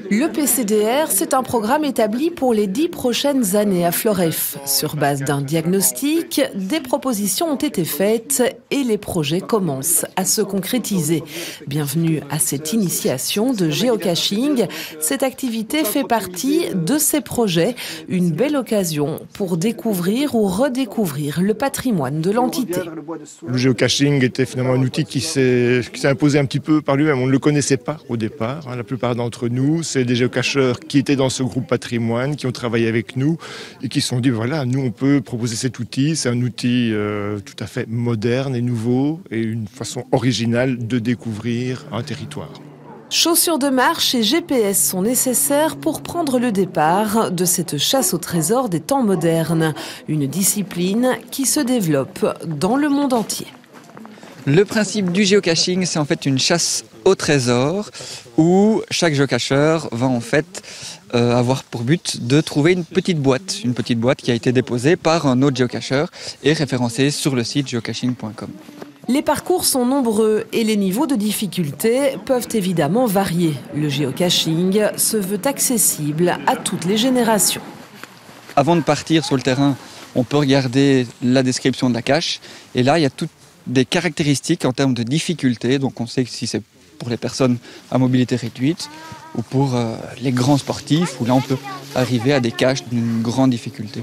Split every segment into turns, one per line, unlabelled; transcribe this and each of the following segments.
Le PCDR, c'est un programme établi pour les 10 prochaines années à Floreffe. Sur base d'un diagnostic, des propositions ont été faites et les projets commencent à se concrétiser. Bienvenue à cette initiation de géocaching. Cette activité fait partie de ces projets, une belle occasion pour découvrir ou redécouvrir le patrimoine de l'entité.
Le géocaching était finalement un outil qui s'est imposé un petit peu par lui-même. On ne le connaissait pas au départ. La plupart d'entre nous, c'est des géocacheurs qui étaient dans ce groupe patrimoine, qui ont travaillé avec nous et qui se sont dit, voilà, nous on peut proposer cet outil. C'est un outil tout à fait moderne et nouveau et une façon originale de découvrir un territoire.
Chaussures de marche et GPS sont nécessaires pour prendre le départ de cette chasse au trésor des temps modernes. Une discipline qui se développe dans le monde entier.
Le principe du géocaching, c'est en fait une chasse au trésor où chaque géocacheur va en fait avoir pour but de trouver une petite boîte qui a été déposée par un autre géocacheur et référencée sur le site geocaching.com.
Les parcours sont nombreux et les niveaux de difficulté peuvent évidemment varier. Le géocaching se veut accessible à toutes les générations.
Avant de partir sur le terrain, on peut regarder la description de la cache et là il y a toutes des caractéristiques en termes de difficulté, donc on sait que si c'est pour les personnes à mobilité réduite ou pour les grands sportifs, où là on peut arriver à des caches d'une grande difficulté.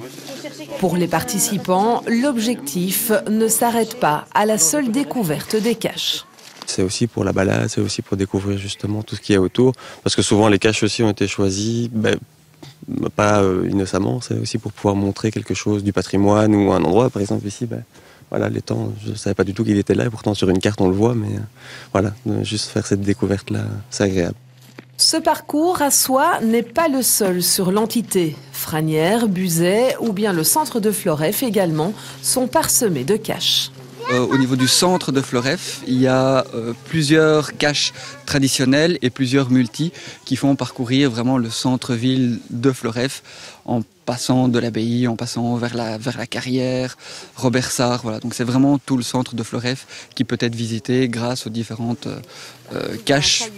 Pour les participants, l'objectif ne s'arrête pas à la seule découverte des caches.
C'est aussi pour la balade, c'est aussi pour découvrir justement tout ce qu'il y a autour, parce que souvent les caches aussi ont été choisies, pas innocemment, c'est aussi pour pouvoir montrer quelque chose du patrimoine ou un endroit, par exemple ici. Voilà, l'étang, je ne savais pas du tout qu'il était là, et pourtant sur une carte on le voit, mais voilà, juste faire cette découverte-là, c'est agréable.
Ce parcours à soi n'est pas le seul sur l'entité. Franières, Buzet ou bien le centre de Floreffe également sont parsemés de caches.
Au niveau du centre de Floreffe, il y a plusieurs caches traditionnelles et plusieurs multis qui font parcourir vraiment le centre-ville de Floreffe en passant de l'abbaye, en passant vers la carrière, Robert Sarre. Voilà. Donc c'est vraiment tout le centre de Floreffe qui peut être visité grâce aux différentes caches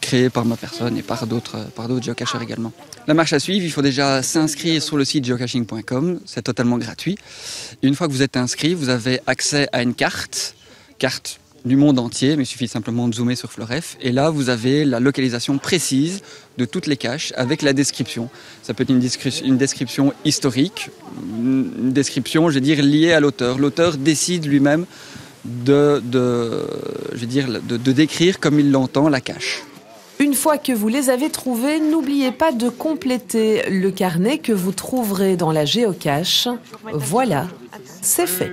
créées par ma personne et par d'autres géocacheurs également. La marche à suivre, il faut déjà s'inscrire sur le site geocaching.com, c'est totalement gratuit. Et une fois que vous êtes inscrit, vous avez accès à une carte du monde entier, mais il suffit simplement de zoomer sur Floreffe. Et là, vous avez la localisation précise de toutes les caches avec la description. Ça peut être une description historique, une description, je vais dire, liée à l'auteur. L'auteur décide lui-même de décrire comme il l'entend la cache.
Une fois que vous les avez trouvés, n'oubliez pas de compléter le carnet que vous trouverez dans la géocache. Voilà, c'est fait.